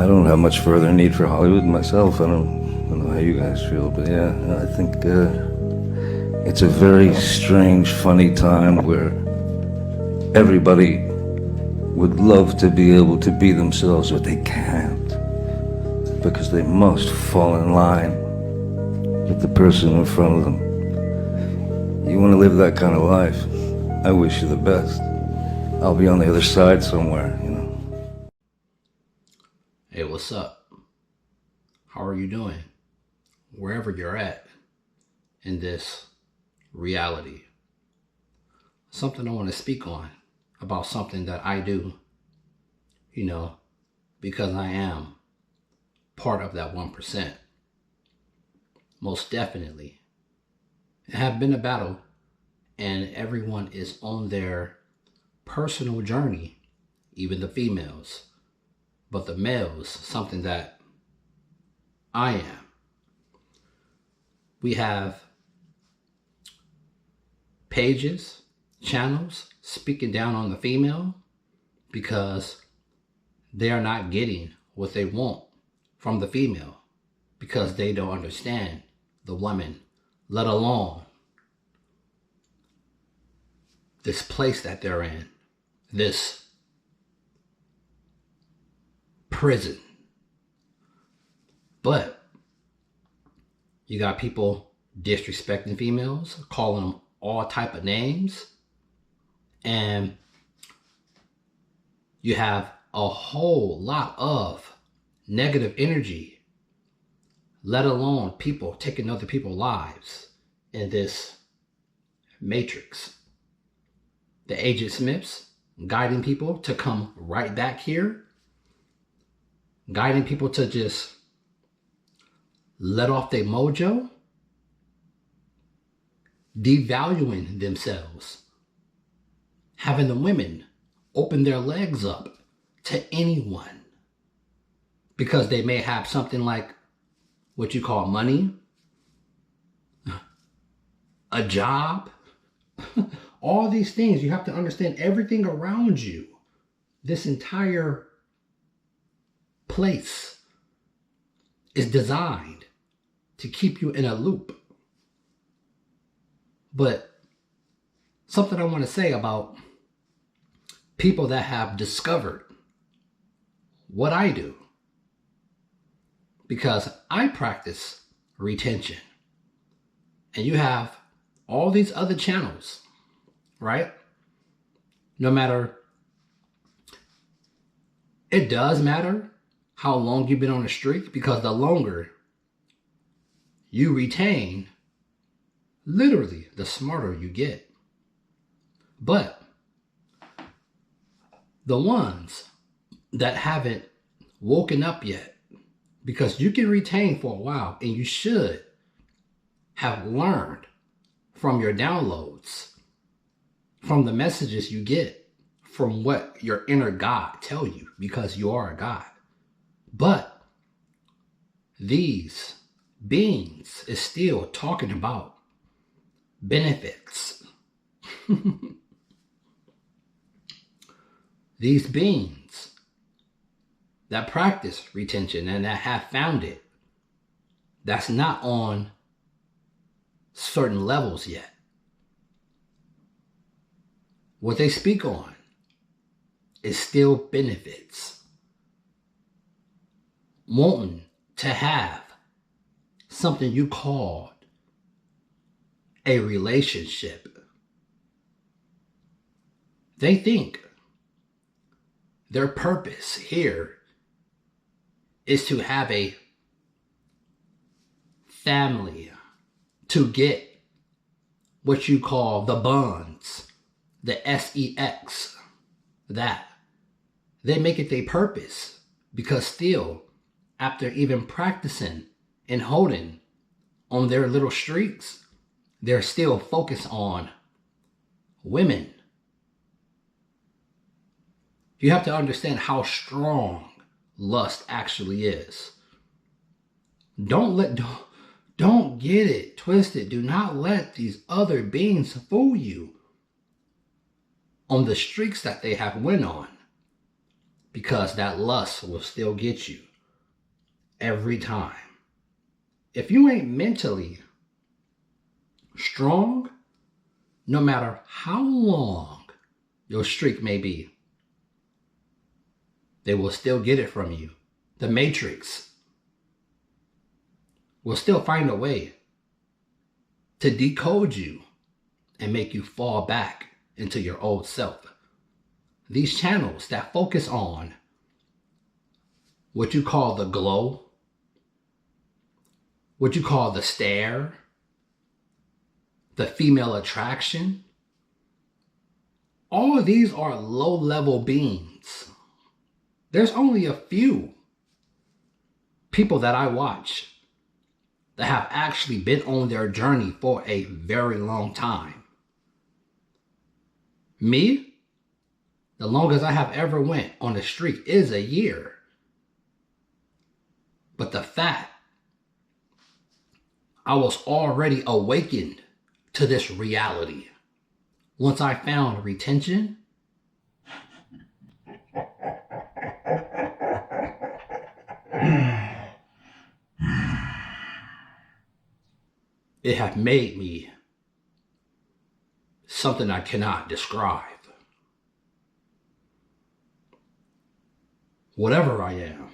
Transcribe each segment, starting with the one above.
I don't have much further need for Hollywood myself. I don't know how you guys feel, but yeah, I think it's a very strange, funny time where everybody would love to be able to be themselves, but they can't because they must fall in line with the person in front of them. You want to live that kind of life? I wish you the best. I'll be on the other side somewhere, you know. Hey, what's up? How are you doing? Wherever you're at in this reality. Something I want to speak on about something that I do, because I am part of that 1%. Most definitely. It have been a battle, and everyone is on their personal journey, even the females. But the males, something that I am. We have pages, channels speaking down on the female because they are not getting what they want from the female because they don't understand the woman, let alone this place that they're in, this prison. But you got people disrespecting females, calling them all type of names, and you have a whole lot of negative energy, let alone people taking other people's lives in this matrix. The Agent Smiths guiding people to come right back here, guiding people to just let off their mojo, devaluing themselves, having the women open their legs up to anyone because they may have something like what you call money, a job, all these things. You have to understand everything around you, this entire place is designed to keep you in a loop. But something I want to say about people that have discovered what I do, because I practice retention, and you have all these other channels, right? No matter, it does matter how long you've been on a streak, because the longer you retain, literally, the smarter you get. But the ones that haven't woken up yet, because you can retain for a while, and you should have learned from your downloads, from the messages you get, from what your inner God tell you, because you are a God. But these beings is still talking about benefits. These beings that practice retention and that have found it, that's not on certain levels yet. What they speak on is still benefits. Wanting to have something you called a relationship. They think their purpose here is to have a family, to get what you call the bonds, the sex, that. They make it their purpose because still, after even practicing and holding on their little streaks, they're still focused on women. You have to understand how strong lust actually is. Don't get it twisted. Do not let these other beings fool you on the streaks that they have went on, because that lust will still get you. every time. If you ain't mentally strong, no matter how long your streak may be, they will still get it from you. The Matrix will still find a way to decode you and make you fall back into your old self. These channels that focus on what you call the glow, what you call the stare, the female attraction, all of these are low-level beings. There's only a few people that I watch that have actually been on their journey for a very long time. Me, the longest I have ever went on the street is a year. But the fact I was already awakened to this reality. Once I found retention, it had made me something I cannot describe. Whatever I am,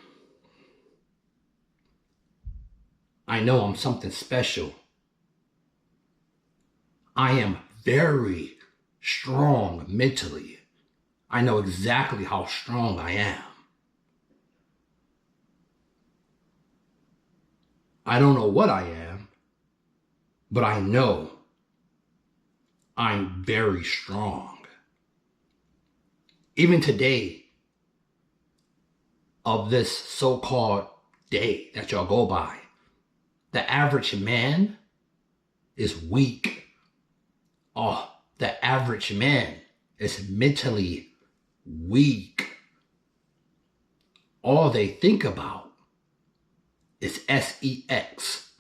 I know I'm something special. I am very strong mentally. I know exactly how strong I am. I don't know what I am, but I know I'm very strong. Even today, of this so-called day that y'all go by, the average man is weak. Oh, the average man is mentally weak. All they think about is sex.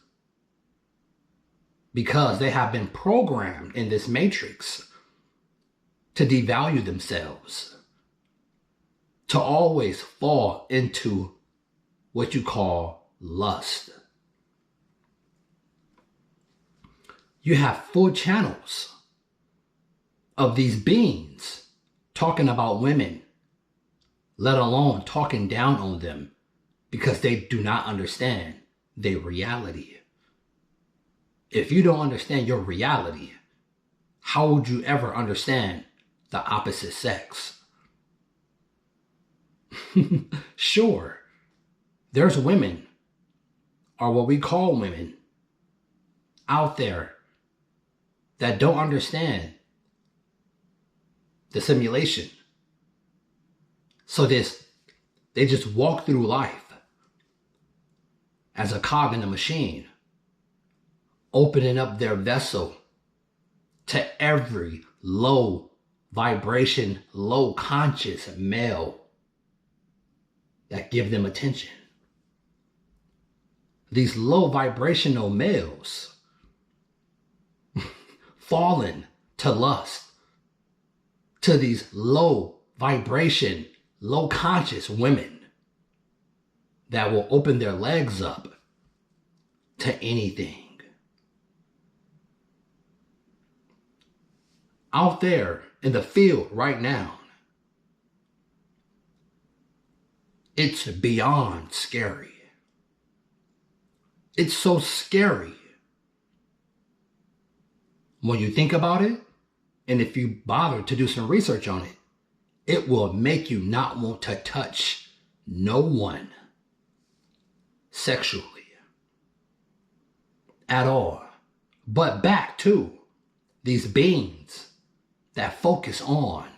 Because they have been programmed in this matrix to devalue themselves, to always fall into what you call lust. You have full channels of these beings talking about women, let alone talking down on them, because they do not understand their reality. If you don't understand your reality, how would you ever understand the opposite sex? Sure, there's women, or what we call women, out there that don't understand the simulation. So they just walk through life as a cog in a machine, opening up their vessel to every low vibration, low conscious male that give them attention. These low vibrational males fallen to lust, to these low vibration, low conscious women that will open their legs up to anything. Out there in the field right now, it's beyond scary. It's so scary when you think about it, and if you bother to do some research on it, it will make you not want to touch no one sexually at all. But back to these beings that focus on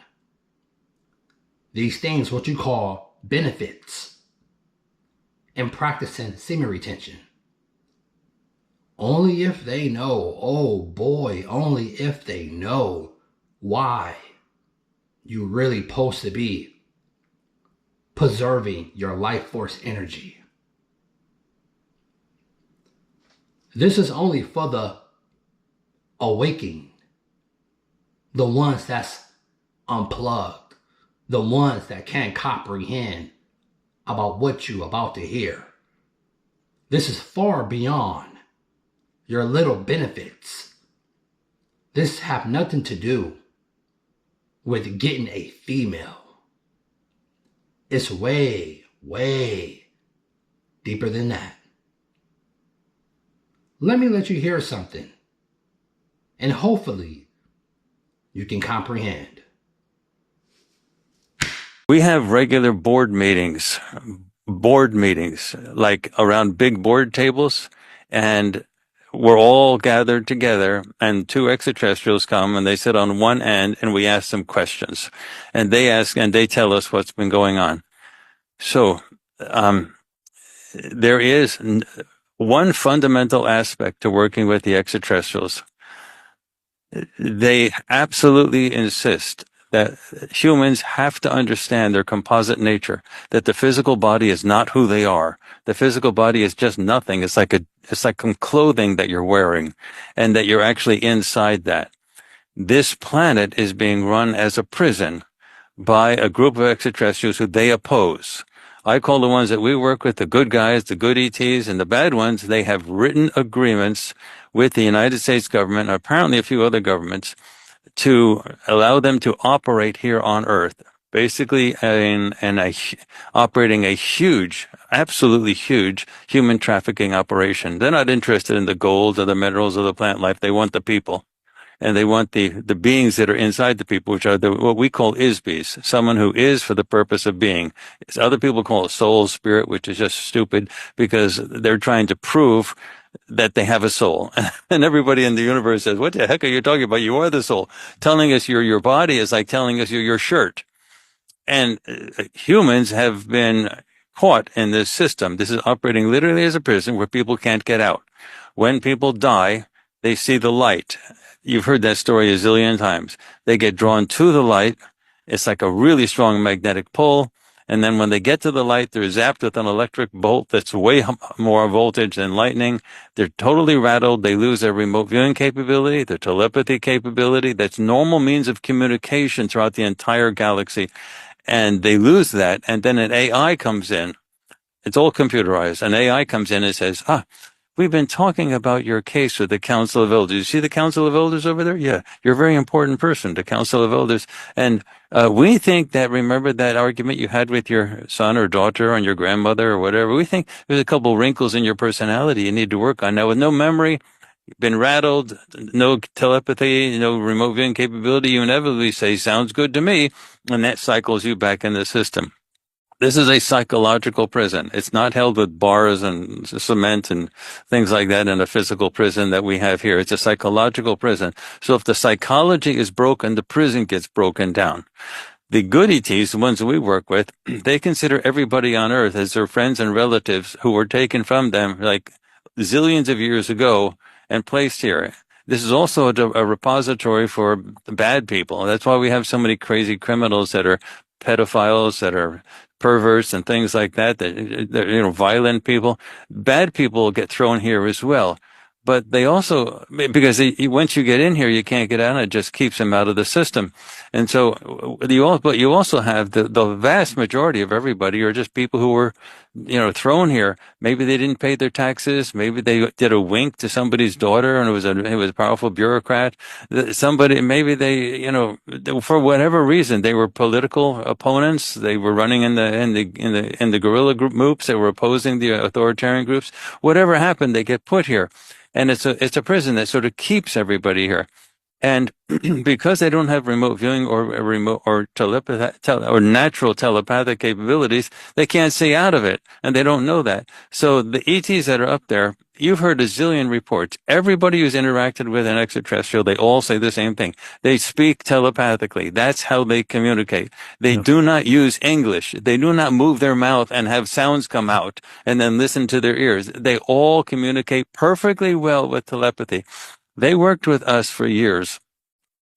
these things, what you call benefits, and practicing semen retention. Only if they know, oh boy, only if they know why you really supposed to be preserving your life force energy. This is only for the awakening, the ones that's unplugged, the ones that can't comprehend about what you about to hear. This is far beyond your little benefits. This have nothing to do with getting a female. It's way, way deeper than that. Let me let you hear something, and hopefully you can comprehend. We have regular board meetings, like around big board tables, and we're all gathered together, and two extraterrestrials come and they sit on one end, and we ask them questions, and they tell us what's been going on. So, there is one fundamental aspect to working with the extraterrestrials. They absolutely insist that humans have to understand their composite nature, that the physical body is not who they are. The physical body is just nothing. It's like some clothing that you're wearing, and that you're actually inside that. This planet is being run as a prison by a group of extraterrestrials who they oppose. I call the ones that we work with the good guys, the good ETs, and the bad ones. They have written agreements with the United States government, and apparently a few other governments, to allow them to operate here on Earth, basically operating a huge, absolutely huge human trafficking operation. They're not interested in the gold or the minerals or the plant life. They want the people. And they want the beings that are inside the people, which are what we call isbes, someone who is for the purpose of being. Other people call it soul, spirit, which is just stupid because they're trying to prove that they have a soul. And everybody in the universe says, what the heck are you talking about? You are the soul. Telling us you're your body is like telling us you're your shirt. And humans have been caught in this system. This is operating literally as a prison where people can't get out. When people die, they see the light. You've heard that story a zillion times. They get drawn to the light. It's like a really strong magnetic pull. And then when they get to the light, they're zapped with an electric bolt that's way more voltage than lightning. They're totally rattled. They lose their remote viewing capability, their telepathy capability. That's normal means of communication throughout the entire galaxy. And they lose that. And then an AI comes in. It's all computerized. An AI comes in and says, we've been talking about your case with the Council of Elders. You see the Council of Elders over there? Yeah, you're a very important person, the Council of Elders. And we think that, remember that argument you had with your son or daughter and your grandmother or whatever? We think there's a couple wrinkles in your personality you need to work on. Now, with no memory, you've been rattled, no telepathy, no remote viewing capability, you inevitably say, sounds good to me, and that cycles you back in the system. This is a psychological prison. It's not held with bars and cement and things like that in a physical prison that we have here. It's a psychological prison. So if the psychology is broken, the prison gets broken down. The good ETs, the ones that we work with, they consider everybody on Earth as their friends and relatives who were taken from them like zillions of years ago and placed here. This is also a repository for bad people. That's why we have so many crazy criminals that are pedophiles, that are perverts and things like that, violent people. Bad people get thrown here as well. But they also, because once you get in here, you can't get out, and it just keeps them out of the system. And so but you also have the vast majority of everybody are just people who were, thrown here. Maybe they didn't pay their taxes. Maybe they did a wink to somebody's daughter, and it was a powerful bureaucrat. Maybe they, for whatever reason, they were political opponents. They were running in the guerrilla groups. They were opposing the authoritarian groups. Whatever happened, they get put here. And it's a prison that sort of keeps everybody here. And because they don't have remote viewing or natural telepathic capabilities, they can't see out of it, and they don't know that. So the ETs that are up there, you've heard a zillion reports. Everybody who's interacted with an extraterrestrial, they all say the same thing. They speak telepathically. That's how they communicate. They do not use English. They do not move their mouth and have sounds come out and then listen to their ears. They all communicate perfectly well with telepathy. They worked with us for years.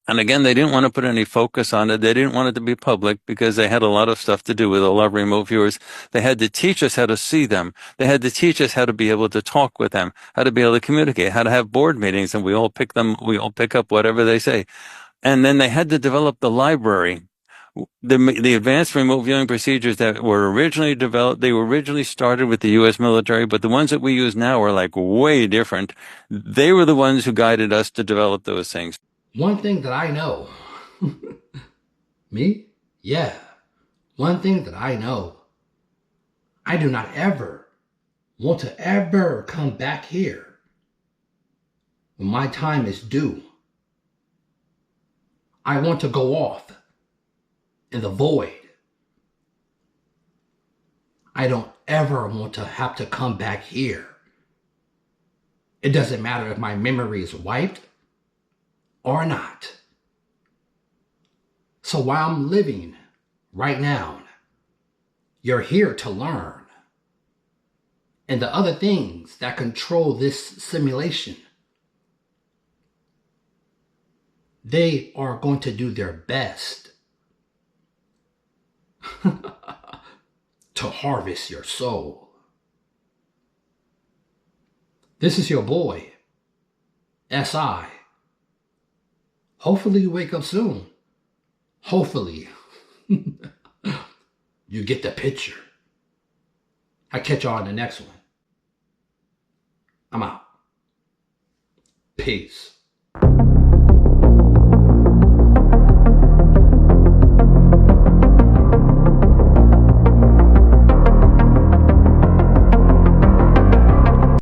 And again, they didn't want to put any focus on it. They didn't want it to be public because they had a lot of stuff to do with all our remote viewers. They had to teach us how to see them. They had to teach us how to be able to talk with them, how to be able to communicate, how to have board meetings, and we all pick up whatever they say. And then they had to develop the library The advanced remote viewing procedures that were originally developed, they were originally started with the U.S. military, but the ones that we use now are like way different. They were the ones who guided us to develop those things. One thing that I know, me? Yeah. One thing that I know, I do not ever want to ever come back here when my time is due. I want to go off in the void. I don't ever want to have to come back here. It doesn't matter if my memory is wiped or not. So while I'm living right now, you're here to learn. And the other things that control this simulation, they are going to do their best to harvest your soul. This is your boy, SI. Hopefully you wake up soon. Hopefully you get the picture. I catch y'all in the next one. I'm out. Peace.